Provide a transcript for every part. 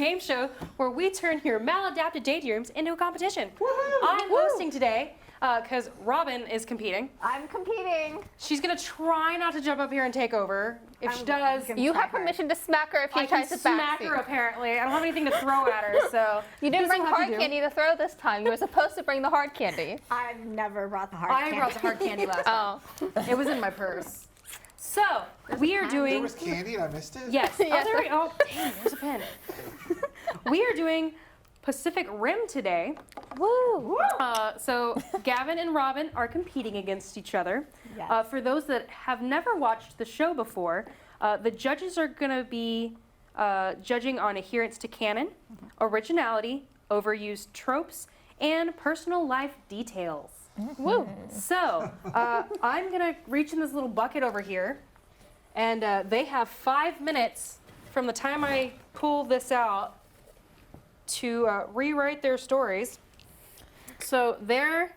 game show where we turn your maladapted daydreams into a competition. I'm hosting today because Robyn is competing. I'm competing. She's going to try not to jump up here and take over. If she does, You have permission to smack her if she tries to smack her apparently. I don't have anything to throw at her, so. You didn't bring hard candy to throw this time. You were supposed to bring the hard candy. I've never brought the hard candy. I brought the hard candy last time. It was in my purse. So, we are doing. There was candy and I missed it? Yes. Oh, dang, there's a pen. We are doing Pacific Rim today. Woo! So Gavin and Robyn are competing against each other. Yes. For those that have never watched the show before, the judges are going to be judging on adherence to canon, originality, overused tropes, and personal life details. Woo! So I'm going to reach in this little bucket over here, and they have 5 minutes from the time I pull this out to rewrite their stories. So their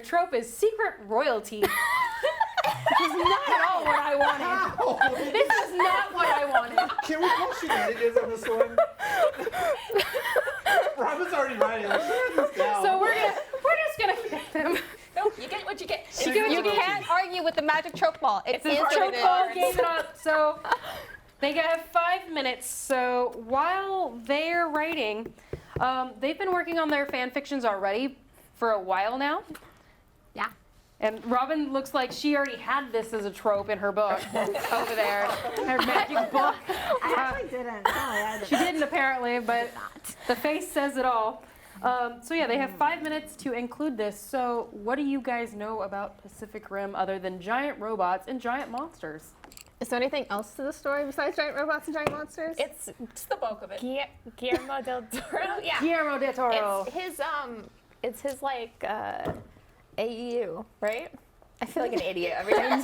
trope is secret royalty. Which is not at all what I wanted. This is not what I wanted. Can we call shenanigans on this one? Robyn's already writing. Let's write this down. So we're just gonna hit them. No, you get what you get. You can't argue with the magic choke ball. It is what Choke it ball is. gave it up. So they have 5 minutes. So while they're writing, they've been working on their fan fictions already for a while now. Yeah. And Robyn looks like she already had this as a trope in her book over there, her magic book. I actually didn't. No, I She didn't apparently, but the face says it all. So yeah, they have 5 minutes to include this. So what do you guys know about Pacific Rim other than giant robots and giant monsters? Is there anything else to the story besides giant robots and giant monsters? It's the bulk of it. Guillermo del Toro. Yeah. Guillermo del Toro. It's his like AEU, right? I feel like an idiot every time.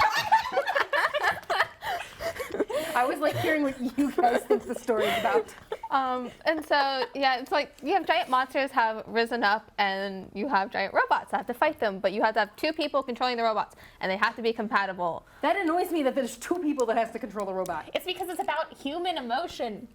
I was like hearing what you guys think the story is about. And so, yeah, it's like you have giant monsters have risen up and you have giant robots that have to fight them, but you have to have 2 people controlling the robots and they have to be compatible. That annoys me that there's 2 people that has to control the robot. It's because it's about human emotion.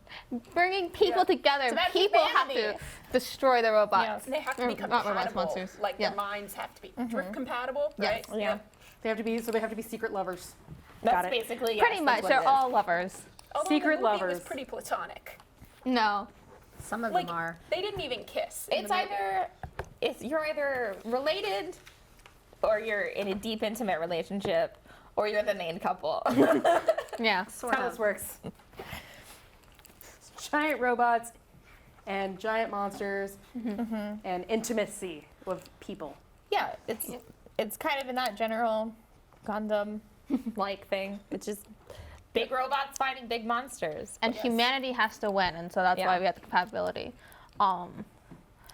Bringing people together, It's about people humanity. have to destroy the robots. They have to be Not robots, compatible. monsters. Like Yeah. their minds have to be drift compatible, right? Yes. Yeah. They have to be secret lovers. That's Got it. basically Pretty much, they're all lovers. Although secret the movie lovers. was pretty platonic. No. Some of Like them are. they didn't even kiss. in It's the movie. you're either related, or you're in a deep, intimate relationship, or you're the main couple. Yeah. That's how this works. Giant robots and giant monsters and intimacy with people. Yeah, it's kind of in that general Gundam like thing. It's just big robots fighting big monsters. And humanity has to win, and so that's Yeah. why we have the compatibility.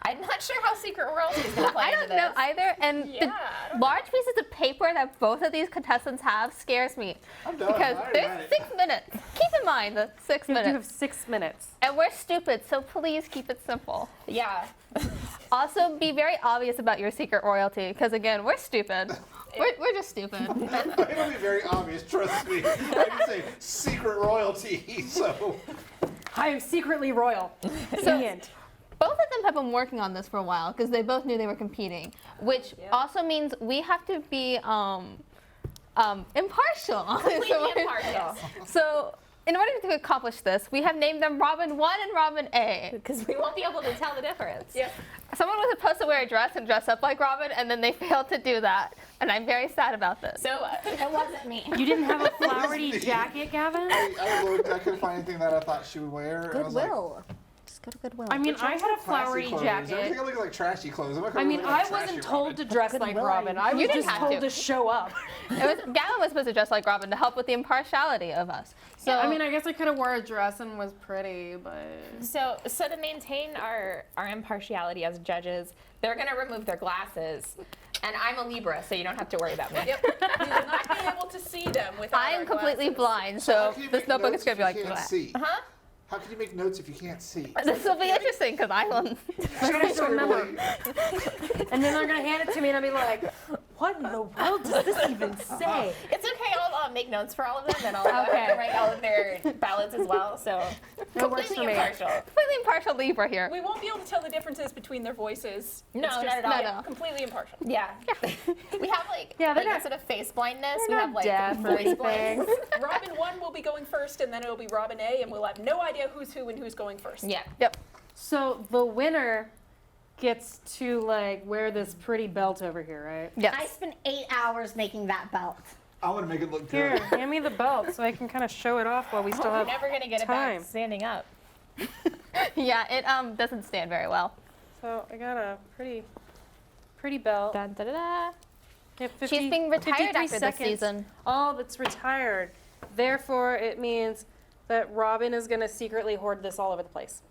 I'm not sure how Secret Royalty is going to play I into don't know this. either, and Yeah, I the large pieces of paper that both of these contestants have scares me. I'm done. Because I already read there's it. 6 minutes. Keep in mind the 6 You have minutes. 6 minutes. And we're stupid, so please keep it simple. Yeah. Also, be very obvious about your secret royalty, because again, we're stupid. We're just stupid. It'll be very obvious, trust me. I can say secret royalty, so. I am secretly royal. The end. Both of them have been working on this for a while, because they both knew they were competing, which also means we have to be impartial. Completely impartial. So, in order to accomplish this, we have named them Robyn 1 and Robyn A. Because we won't be able to tell the difference. Yeah. Someone was supposed to wear a dress and dress up like Robyn, and then they failed to do that. And I'm very sad about this. So, It wasn't me. You didn't have a flowery jacket, Gavin? I looked, I couldn't find anything that I thought she would wear. and I was like, Goodwill. Just go to Goodwill. I mean, "But I y'all had a have classy flowery clothes. jacket. Everything I look like trashy clothes. I mean, I wasn't told to dress like Robyn. I was You didn't just have told to. to show up. Gavin was supposed to dress like Robyn to help with the impartiality of us. So, I mean, I guess I could have wore a dress and was pretty, but so to maintain our impartiality as judges, they're going to remove their glasses. And I'm a Libra, so you don't have to worry about me. Yep. You will not be able to see them without I am our completely glasses. blind, How so can you this make notebook notes is going to be if you like can't that. see? Huh? How can you make notes if you can't see? This will be interesting, because I will. I'm gonna have to remember. And then they're gonna hand it to me, and I'll be like, "What in the world does this even say?" It's okay. make notes for all of them, and I'll go ahead and write all of their ballots as well. So That works for completely me. impartial. Completely impartial Libra here. We won't be able to tell the differences between their voices. No, It's not just at all. No. completely impartial. Yeah. we have like, Yeah, they're like not- instead of face blindness, we they're have not like deaf or voice blindness. Robin 1 will be going first, and then it'll be Robin A, and we'll have no idea who's who and who's going first. Yeah. Yep. So the winner gets to like wear this pretty belt over here, right? I Yes. spent 8 hours making that belt. I want to make it look Here, good. hand me the belt so I can kind of show it off while we still We're have never gonna get it time. back standing up. Yeah, it doesn't stand very well. So I got a pretty belt. Da, da, da, da. Yeah, She's 50 being retired 53 after this seconds. season. Oh, that's retired. Therefore, it means that Robin is gonna secretly hoard this all over the place.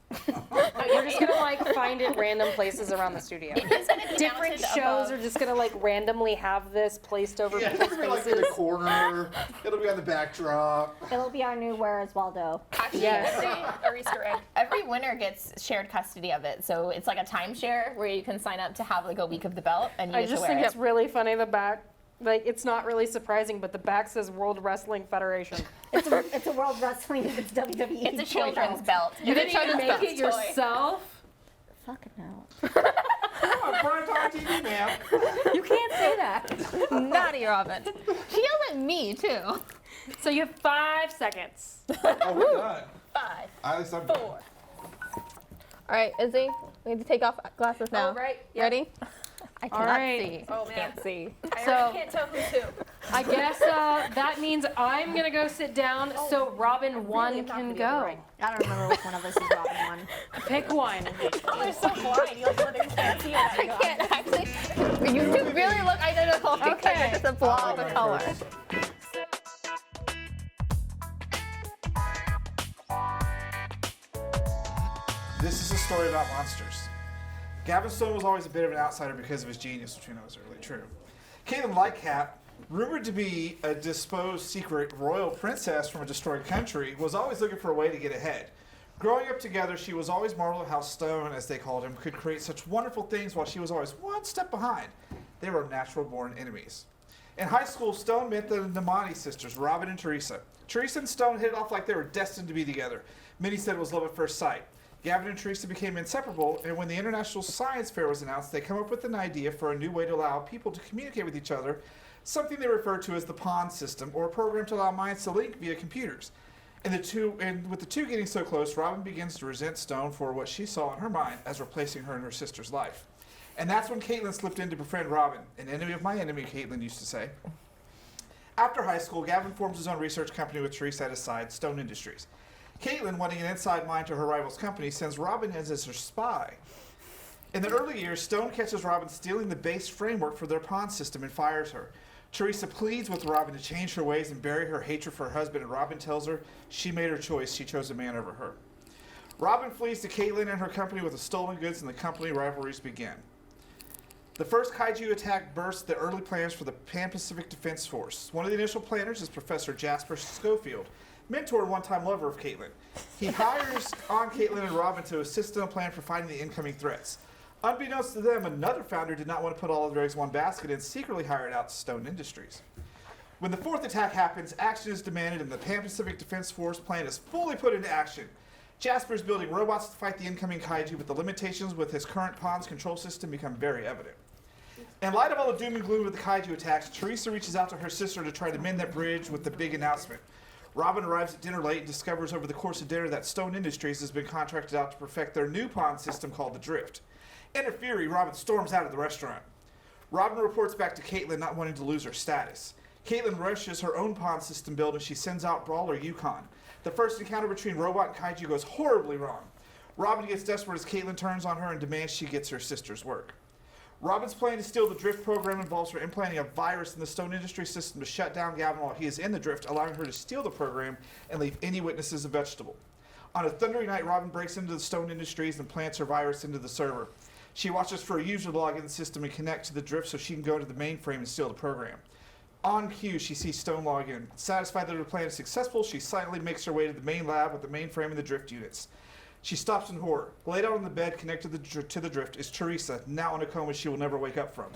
You're just gonna like find it random places around the studio. It is gonna be Different mounted shows above. are just gonna like randomly have this placed over Yeah, people's it'll be like in the faces. corner. It'll be on the backdrop. It'll be our new Where is Waldo? Actually, Yes. Our Easter egg. every winner gets shared custody of it. So it's like a timeshare where you can sign up to have like a week of the belt, and you I get to just wear think it. it's really funny the back. Like it's not really surprising, but the back says World Wrestling Federation. It's a World Wrestling. It's WWE. It's a toy children's belt. belt. You didn't It's a even make children's it toy. yourself. Fucking no. Come on, prime time TV, man. You can't say that. Naughty Robin. She yelled at me too. So you have 5 seconds. Oh, we're done. 5, At least I'm 4. All right, Izzy, we need to take off glasses now. Oh, right. Yep. Ready? I All cannot right. see. Oh, man. Can't see. I So- already can't tell who's who. I guess that means I'm gonna go sit down so Robin 1 am not can gonna be go. able to write. I don't remember which one of us is Robin one. Pick one. Oh, they're so blind. You literally can't see what I can't actually. You two really look identical because Okay. you're just a blob of color. This is a story about monsters. Gavin Stone was always a bit of an outsider because of his genius, which we know is really true. Caitlin Lightcap, rumored to be a disposed secret royal princess from a destroyed country, was always looking for a way to get ahead. Growing up together, she was always marveled at how Stone, as they called him, could create such wonderful things while she was always one step behind. They were natural-born enemies. In high school, Stone met the Namani sisters, Robin and Teresa. Teresa and Stone hit it off like they were destined to be together. Many said it was love at first sight. Gavin and Teresa became inseparable, and when the International Science Fair was announced, they came up with an idea for a new way to allow people to communicate with each other, something they referred to as the PON system, or a program to allow minds to link via computers. And with the two getting so close, Robin begins to resent Stone for what she saw in her mind as replacing her in her sister's life. And that's when Caitlin slipped in to befriend Robin, an enemy of my enemy, Caitlin used to say. After high school, Gavin forms his own research company with Teresa at his side, Stone Industries. Caitlin, wanting an inside line to her rival's company, sends Robin in as her spy. In the early years, Stone catches Robin stealing the base framework for their pawn system and fires her. Teresa pleads with Robin to change her ways and bury her hatred for her husband, and Robin tells her she made her choice. She chose a man over her. Robin flees to Caitlin and her company with the stolen goods, and the company rivalries begin. The first kaiju attack bursts the early plans for the Pan-Pacific Defense Force. One of the initial planners is Professor Jasper Schofield, mentor and one-time lover of Caitlin. He hires on Caitlin and Robin to assist in a plan for fighting the incoming threats. Unbeknownst to them, another founder did not want to put all of their eggs in one basket and secretly hired out Stone Industries. When the fourth attack happens, action is demanded and the Pan-Pacific Defense Force plan is fully put into action. Jasper is building robots to fight the incoming kaiju, but the limitations with his current pawns control system become very evident. In light of all the doom and gloom with the kaiju attacks, Teresa reaches out to her sister to try to mend that bridge with the big announcement. Robin arrives at dinner late and discovers over the course of dinner that Stone Industries has been contracted out to perfect their new pawn system called the Drift. In a fury, Robin storms out of the restaurant. Robin reports back to Caitlin not wanting to lose her status. Caitlin rushes her own pawn system build and she sends out Brawler Yukon. The first encounter between Robot and Kaiju goes horribly wrong. Robin gets desperate as Caitlin turns on her and demands she gets her sister's work. Robin's plan to steal the Drift program involves her implanting a virus in the Stone Industry system to shut down Gavin while he is in the Drift, allowing her to steal the program and leave any witnesses a vegetable. On a thundery night, Robin breaks into the Stone Industries and plants her virus into the server. She watches for a user to log in the system and connect to the Drift so she can go into the mainframe and steal the program. On cue, she sees Stone log in. Satisfied that her plan is successful, she silently makes her way to the main lab with the mainframe and the Drift units. She stops in horror. Laid out on the bed connected to the Drift is Teresa, now in a coma she will never wake up from.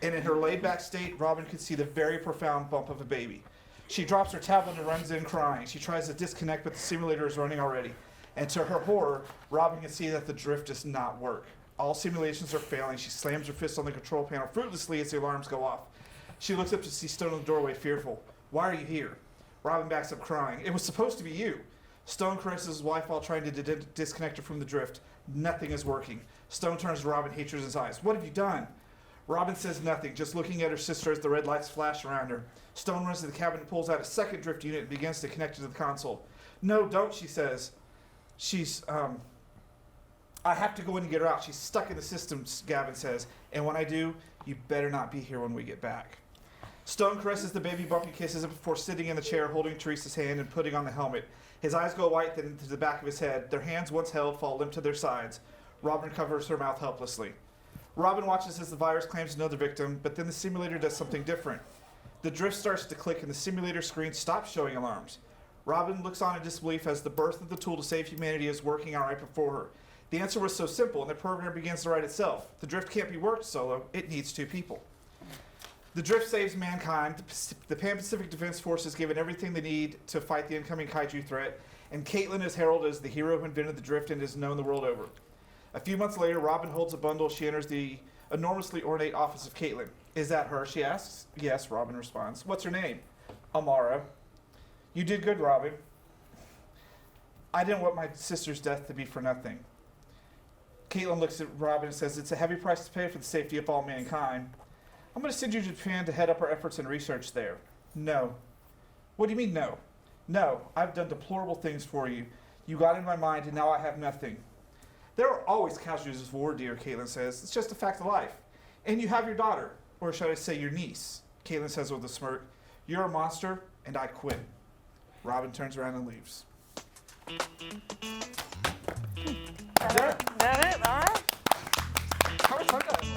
And in her laid-back state, Robin could see the very profound bump of a baby. She drops her tablet and runs in crying. She tries to disconnect, but the simulator is running already. And to her horror, Robyn can see that the drift does not work. All simulations are failing. She slams her fist on the control panel fruitlessly as the alarms go off. She looks up to see Stone in the doorway, fearful. Why are you here? Robyn backs up crying. It was supposed to be you. Stone caresses his wife while trying to disconnect her from the drift. Nothing is working. Stone turns to Robyn, hatred in his eyes. What have you done? Robyn says nothing, just looking at her sister as the red lights flash around her. Stone runs to the cabin and pulls out a second drift unit and begins to connect it to the console. No, don't, she says. I have to go in and get her out. She's stuck in the system, Gavin says. And when I do, you better not be here when we get back. Stone caresses the baby bump and kisses it before sitting in the chair, holding Teresa's hand and putting on the helmet. His eyes go white, then into the back of his head. Their hands, once held, fall limp to their sides. Robyn covers her mouth helplessly. Robyn watches as the virus claims another victim, but then the simulator does something different. The drift starts to click and the simulator screen stops showing alarms. Robyn looks on in disbelief as the birth of the tool to save humanity is working out right before her. The answer was so simple, and the program begins to write itself. The drift can't be worked solo. It needs two people. The drift saves mankind. The Pan-Pacific Defense Force is given everything they need to fight the incoming kaiju threat, and Caitlin is heralded as the hero who invented the drift and is known the world over. A few months later, Robyn holds a bundle. She enters the enormously ornate office of Caitlin. Is that her? She asks. Yes, Robyn responds. What's her name? Amara. You did good, Robyn. I didn't want my sister's death to be for nothing. Caitlin looks at Robyn and says, it's a heavy price to pay for the safety of all mankind. I'm going to send you to Japan to head up our efforts and research there. No. What do you mean, no? No, I've done deplorable things for you. You got in my mind, and now I have nothing. There are always casualties of war, dear, Caitlin says. It's just a fact of life. And you have your daughter, or should I say your niece, Caitlin says with a smirk. You're a monster, and I quit. Robyn turns around and leaves. That it? All right. How much fun that was?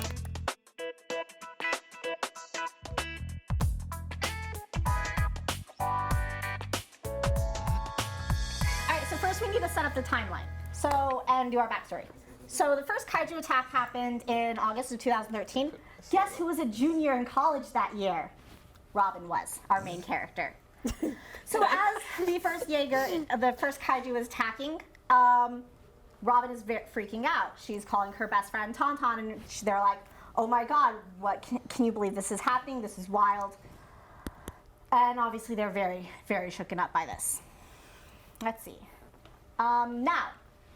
All right, so first we need to set up the timeline. And do our backstory. So the first kaiju attack happened in August of 2013. Guess who was a junior in college that year? Robyn was, our main character. So as the first the first kaiju is attacking, Robyn is freaking out. She's calling her best friend Tauntaun, and they're like, oh my god, what can you believe this is happening? This is wild. And obviously they're very, very shooken up by this. Let's see. Now,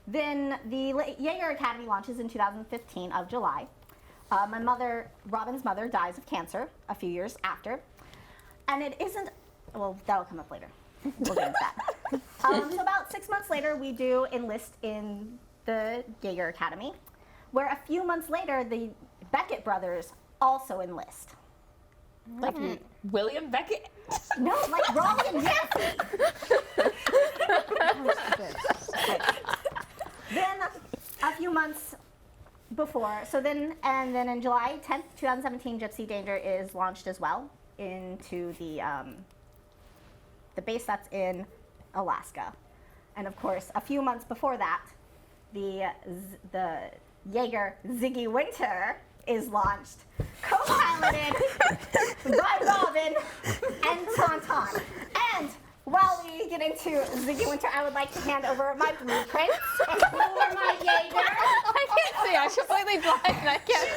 then the Jaeger Academy launches in 2015 of July. Robyn's mother dies of cancer a few years after. And it isn't, well, that'll come up later. We'll get into that. So about 6 months later, we do enlist in the Jaeger Academy, where a few months later, the Beckett brothers also enlist. Like William Beckett? No, like Raleigh and Nancy. Then a few months before, then in July 10th, 2017, Gypsy Danger is launched as well into the base that's in Alaska. And of course, a few months before that, the Jaeger Ziggy Winter is launched, co-piloted by Robyn and Tauntaun. And while we get into Ziggy Winter, I would like to hand over my blueprints for my Jaeger. I can't see. I'm completely blind and I can't.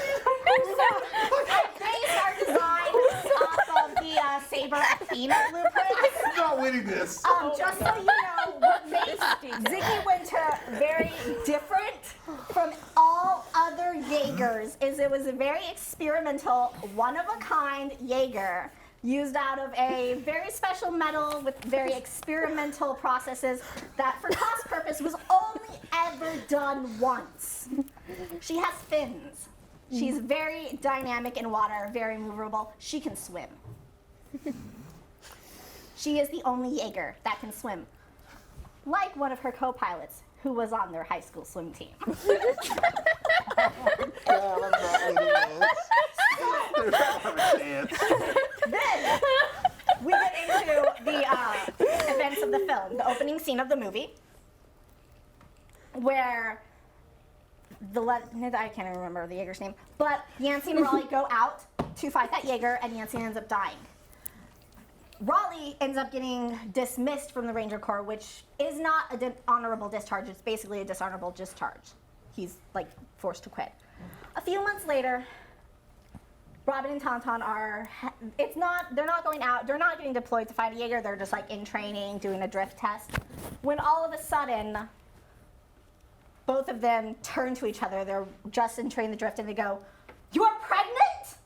I based our design off of the Saber Athena blueprints. You're not winning this. Just so you know, what makes Ziggy Winter very different from all other Jaegers is it was a very experimental, one-of-a-kind Jaeger used out of a very special metal with very experimental processes that for cost purpose was only ever done once. She has fins. She's very dynamic in water, very movable. She can swim. She is the only Jaeger that can swim, like one of her co-pilots who was on their high school swim team. Then we get into the events of the film, the opening scene of the movie, where I can't even remember the Jaeger's name, but Yancey and Raleigh go out to fight that Jaeger, and Yancey ends up dying. Raleigh ends up getting dismissed from the Ranger Corps, which is not a honorable discharge. It's basically a dishonorable discharge. He's like forced to quit. A few months later, Robyn and Tauntaun they're not going out, they're not getting deployed to fight a Jaeger, they're just like in training, doing a drift test. When all of a sudden, both of them turn to each other, they're just in training the drift, and they go, "You are pregnant?"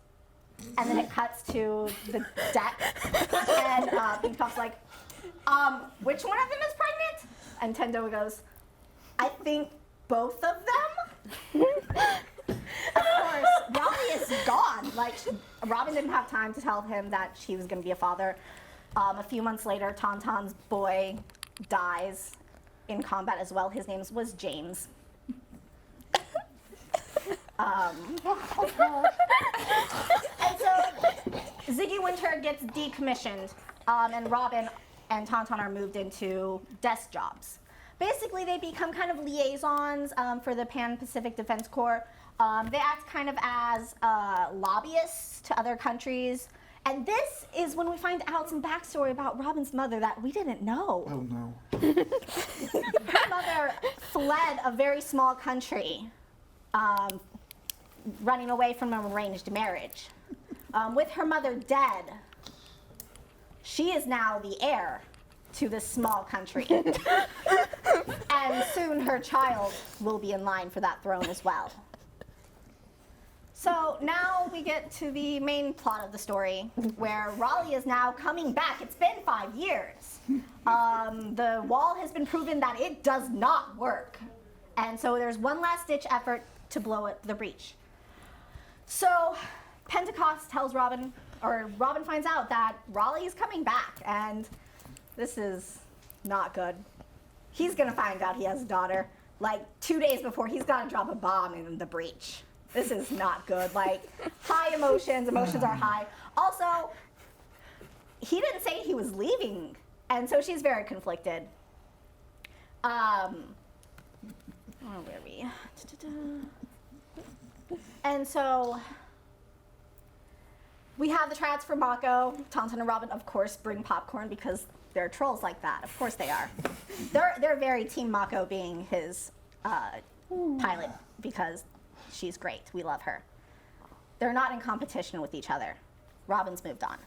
And then it cuts to the deck, and Pink Puff's like, which one of them is pregnant? And Tendo goes, "I think both of them?" Of course, Raleigh is gone. Like, Robyn didn't have time to tell him that she was going to be a father. A few months later, Tauntaun's boy dies in combat as well. His name was James. And so Ziggy Winter gets decommissioned, and Robyn and Tauntaun are moved into desk jobs. Basically, they become kind of liaisons for the Pan-Pacific Defense Corps. They act kind of as lobbyists to other countries. And this is when we find out some backstory about Robyn's mother that we didn't know. Oh no. Her mother fled a very small country, running away from an arranged marriage. With her mother dead, she is now the heir to this small country. And soon her child will be in line for that throne as well. So now we get to the main plot of the story, where Raleigh is now coming back. It's been 5 years. The wall has been proven that it does not work. And so there's one last ditch effort to blow the breach. So Pentecost tells Robyn, or Robyn finds out that Raleigh is coming back, and this is not good. He's gonna find out he has a daughter. Like 2 days before, he's gotta drop a bomb in the breach. This is not good. Like, high emotions are high. Also, he didn't say he was leaving, and so she's very conflicted. Where are we? And so we have the tryouts for Mako. Tauntaun and Robyn, of course, bring popcorn because they're trolls like that. Of course they are. They're very Team Mako being his pilot because she's great. We love her. They're not in competition with each other. Robyn's moved on.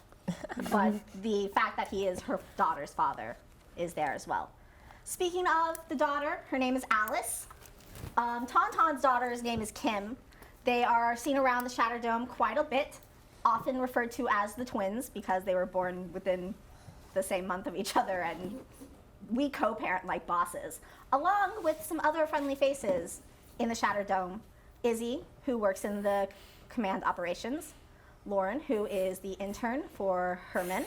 But the fact that he is her daughter's father is there as well. Speaking of the daughter, her name is Alice. Tauntaun's daughter's name is Kim. They are seen around the Shatter Dome quite a bit, often referred to as the twins because they were born within the same month of each other, and we co-parent like bosses, along with some other friendly faces in the Shatter Dome. Izzy, who works in the command operations, Lauren, who is the intern for Herman,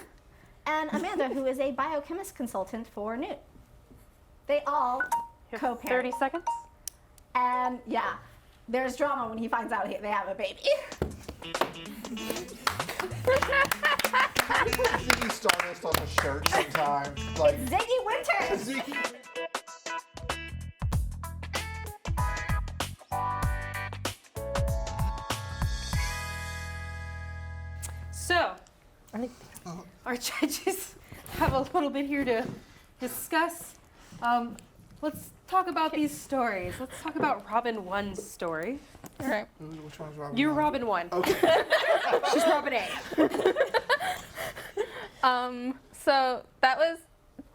and Amanda, who is a biochemist consultant for Newt. They all co-parent. 30 seconds? And yeah, there's drama when he finds out they have a baby. Can we put Ziggy Stardust on the shirt sometime? Like, Ziggy Winters! Ziggy. So, our judges have a little bit here to discuss. Let's talk about these stories. Let's talk about Robyn 1's story. All right. Which one's Robyn? You're Robyn 1. Okay. She's Robyn A. So that was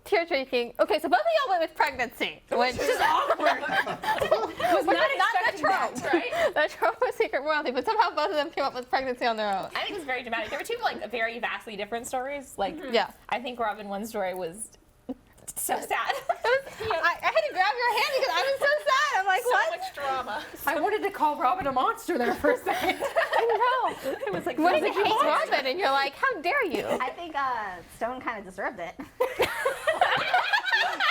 tear-jerking. Okay, so both of y'all went with pregnancy, which is awkward. Was not the expecting that, trope, right? The trope was secret royalty, but somehow both of them came up with pregnancy on their own. I think it's very dramatic. There were two like very vastly different stories. Like, Yeah. I think Robyn 1's story was so sad. I had to grab your hand because I was so sad. I'm like, So what? much drama. I wanted to call Robyn a monster there for a second. I know. It was like, What feels if you like hate a monster. Robyn and you're like, how dare you? I think Stone kind of deserved it.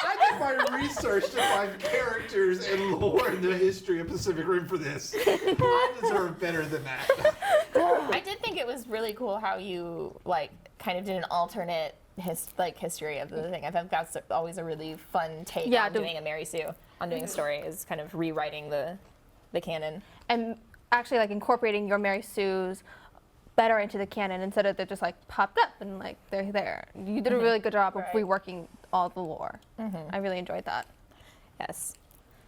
I did my research to find characters and lore in the history of Pacific Rim for this. I deserve better than that. I did think it was really cool how you like kind of did an alternate history of the thing. I think that's always a really fun take on doing a Mary Sue, on doing a story, is kind of rewriting the canon. And actually like incorporating your Mary Sue's better into the canon instead of they're just like popped up and like they're there. You did a really good job of Right. reworking all the lore. I really enjoyed that. Yes.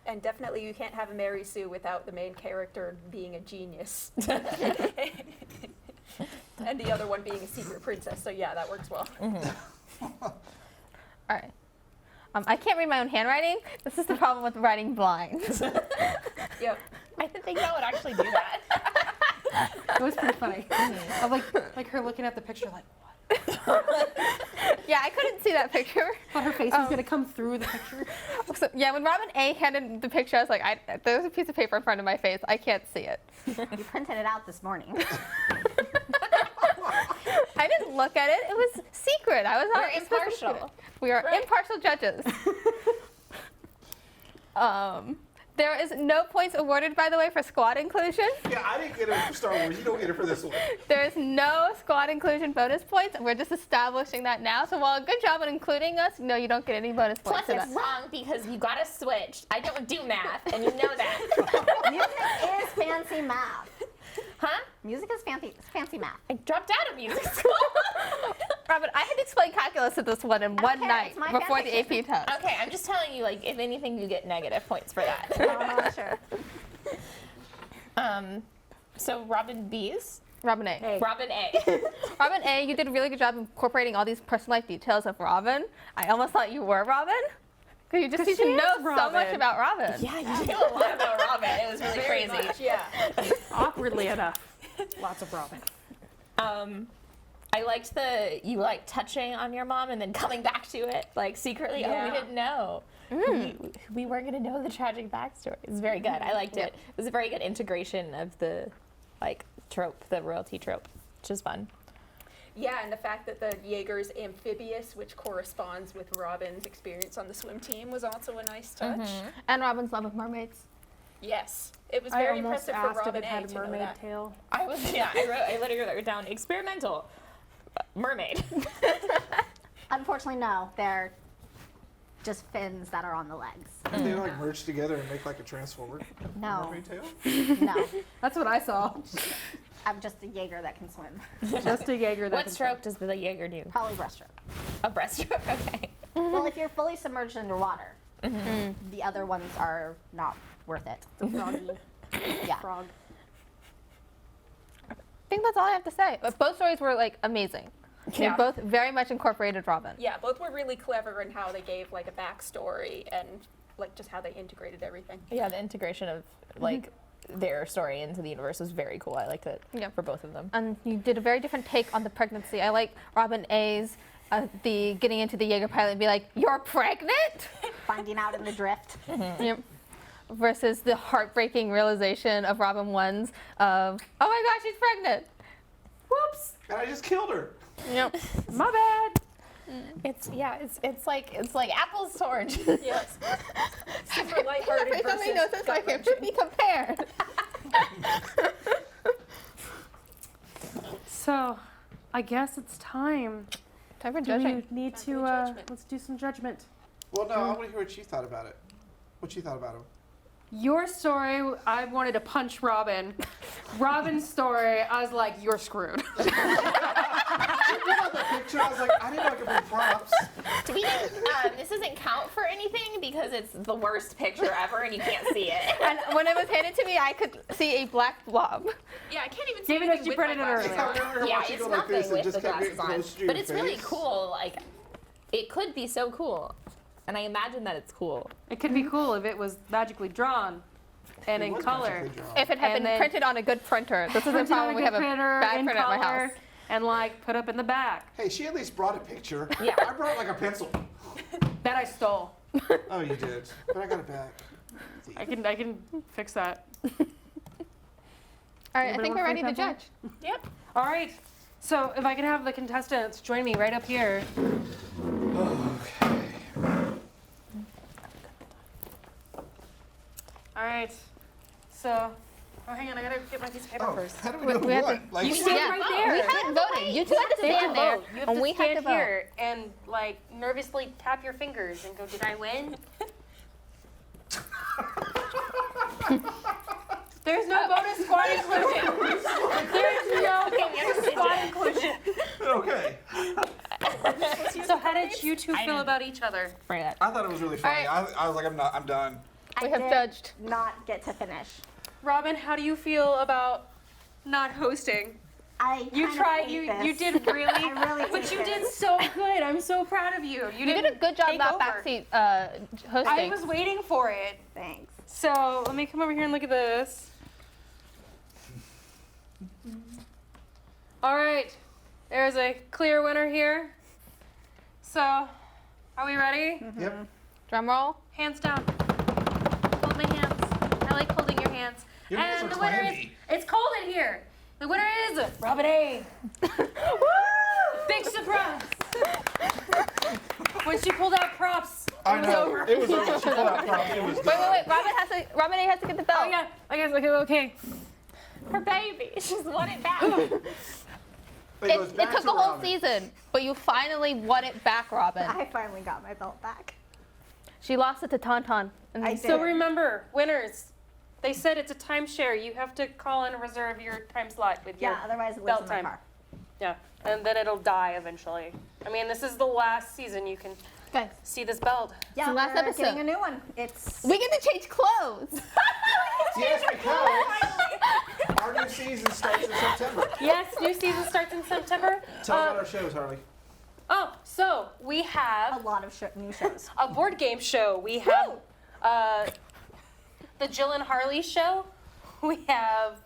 And definitely you can't have a Mary Sue without the main character being a genius. And the other one being a secret princess. So yeah, that works well. All right. I can't read my own handwriting. This is the problem with writing blind. Yep. I didn't think that would actually do that. It was pretty funny. Of like her looking at the picture like, Yeah, I couldn't see that picture. thought her face was gonna come through the picture. So, yeah, when Robin A handed the picture, I was like, there's a piece of paper in front of my face. I can't see it. You printed it out this morning. I didn't look at it. It was secret. I was not We're impartial. We are Right. impartial judges. There is no points awarded, by the way, for squad inclusion. Yeah, I didn't get it for Star Wars. You don't get it for this one. There is no squad inclusion bonus points. We're just establishing that now. So while good job on including us, no, you don't get any bonus Plus, points. for it's that. wrong because you got to switch. I don't do math, and you know that. Music is fancy math. Huh? Music is fancy math. I dropped out of music school. Robin, I had to explain calculus to this one in one care. night It's my before the fanfiction. AP test. Okay, I'm just telling you, like, if anything, you get negative points for that. Sure. So Robin B's, Robin A. Robin A. Robin A, you did a really good job incorporating all these personal life details of Robin. I almost thought you were Robin. Because you just seem she to know is so much Robin. about Robin. Yeah, you knew a lot about Robin. It was really Very crazy. much, yeah. Awkwardly enough. Lots of Robin. I liked you like touching on your mom and then coming back to it like secretly. Oh, we Yeah. didn't know. We weren't gonna know the tragic backstory. It was very good. I liked it. It was a very good integration of the like trope, the royalty trope, which is fun. Yeah, and the fact that the Jaeger's amphibious, which corresponds with Robin's experience on the swim team, was also a nice touch. And Robin's love of mermaids. Yes, it was I very almost impressive for asked if Robin it A had to a know mermaid that. tail. I literally wrote down experimental mermaid. Unfortunately, no. They're just fins that are on the legs. They like merge together and make like a transformer. No. Mermaid tail? No. That's what I saw. I'm just a Jaeger that can swim. Just a Jaeger that What can stroke does the Jaeger do? Probably breaststroke. A breaststroke. Okay. Well, if you're fully submerged underwater, the other ones are not worth it. swim. Froggy Yeah. frog. I think that's all I have to say. But both stories were like amazing. They Yeah. both very much incorporated Robin. Yeah, both were really clever in how they gave like a backstory and like just how they integrated everything. Yeah, the integration of like their story into the universe was very cool. I liked it for both of them. And you did a very different take on the pregnancy. I like Robin A's the getting into the Jaeger pilot and be like, "You're pregnant?" Finding out in the drift. Yep. Versus the heartbreaking realization of Robin 1's of, "Oh my gosh, she's pregnant." Whoops! And I just killed her. Yep. My bad. It's like apples to oranges. Yes. Super lighthearted Face on my nose, versus it's like it gut should be compared. So, I guess it's time. Time for Do judging. we need Time to, for the judgment. let's do some judgment. Well, no, I want to hear what you thought about it. What you thought about him. Your story, I wanted to punch Robin. Robin's story, I was like, you're screwed. I put out the picture. I was like, I didn't know I could bring props. We didn't, this doesn't count for anything because it's the worst picture ever and you can't see it. And when it was handed to me, I could see a black blob. Yeah, I can't even see David, anything she with printed my it glasses earlier. I on. remember her Yeah, watching it's it like nothing this and with just the kept glasses getting on. close to your But it's really face. cool. Like, it could be so cool. And I imagine that it's cool. It could be cool if it was magically drawn and It in was color. magically drawn. If it had And been then- printed on a good printer. This is the Printed on problem. a We good have a printer, bad in printer at my color, house. and like put up in the back Hey, she at least brought a picture. Yeah. I brought like a pencil. that I stole. Oh, you did. But I got it back. I can fix that. All right, I Anybody think want we're a ready free to pencil? judge. Yep. All right. So if I can have the contestants join me right up here. Okay. All right. So, oh, hang on. I gotta get my piece of paper Oh, first. how do we We- know we have what? to- Like, You stand right there. We haven't voted. You two had to You have stand to there, vote. You have and to we had to stand vote. here and like nervously tap your fingers and go, "Did I win?" There's no bonus squad inclusion. There's no bonus squad inclusion. Okay. So how did you two feel about each other? Bring it. I thought it was really funny. All I was like, I'm done. We I have did judged. not get to finish. Robyn, how do you feel about not hosting? I You kind of tried. hate You this. did really. I really But hate you this. did so good. I'm so proud of you. You did a good job take not over. backseat hosting. I was waiting for it. Thanks. So let me come over here and look at this. All right, there's a clear winner here. So, are we ready? Yep. Drum roll. Hands down. Hold my hands. I like holding your hands. Your hands And are the winner is, clammy. it's cold in here. The winner is Robyn A. Big surprise. When she pulled out props, I it was know. over. It was over. She pulled out props. It was Wait. done. Robyn A has to get the belt. Oh yeah, I guess okay. Her baby. She's won it back. It goes It back took to a whole Robyn. season, but you finally won it back, Robyn. I finally got my belt back. She lost it to Tauntaun. I So did. remember, winners. They said it's a timeshare. You have to call and reserve your time slot with your Yeah, otherwise it lives belt in my time. car. Yeah, and then it'll die eventually. I mean, this is the last season you can Guys, see this belt. Yeah, the last we're episode. getting a new one. It's we get to change clothes. Yes, because our new season starts in September. Yes, new season starts in September. Tell us about our shows, Harley. Oh, so we a have lot of new shows. a board game show. We have the Jill and Harley show. We have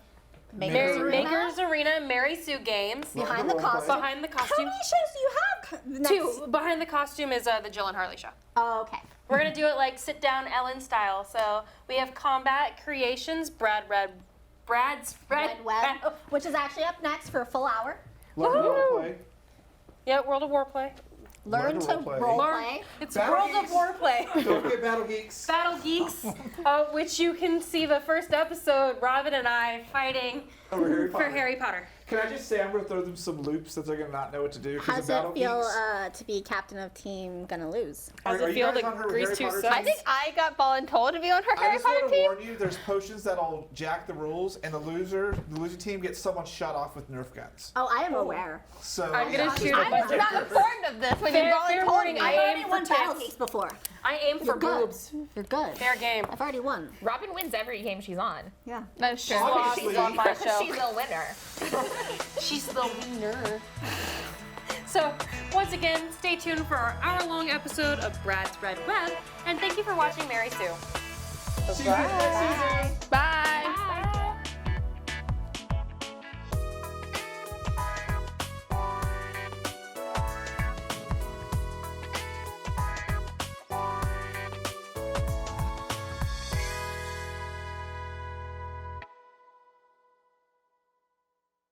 Makers Arena. Makers Arena, Mary Sue Games. Behind the Role costume. play. Behind the How costume. many shows do you have? Two. Behind the costume is the Jill and Harley show. Oh, okay. We're gonna do it like sit down Ellen style. So we have Combat Creations, Brad's Red Web, which is actually up next for a full hour. Learn to role play. Yeah, World of Warplay. Learn to to role play. role Learn- play. It's Battle World Geeks. of Warplay. Don't forget Battle Geeks. Battle Geeks, which you can see the first episode, Robyn and I fighting Over Harry for Potter. Harry Potter. Can I just say I'm going to throw them some loops that they're going to not know what to do How because does of it Battle feel Geeks? to be captain of team gonna lose? How does Are it you feel guys to on her grease Harry two Potter sons? I think I got voluntold to be on her I Harry just Potter want to team. warn you, there's potions that'll jack the rules, and the loser team gets someone shut off with Nerf guns. Oh, I am aware. So I'm gonna shoot a I bunch was of not informed of this when you Fair voluntold warning, me. I I've already aim for won Battle tits. Geeks before. I aim for You're good. boobs. You're good. Fair game. I've already won. Robyn wins every game she's on. Yeah. That's true. Obviously. She's on my show. She's a winner. She's the winner. So, once again, stay tuned for our hour-long episode of Brad's Red Web, and thank you for watching Mary Sue. see you guys next season.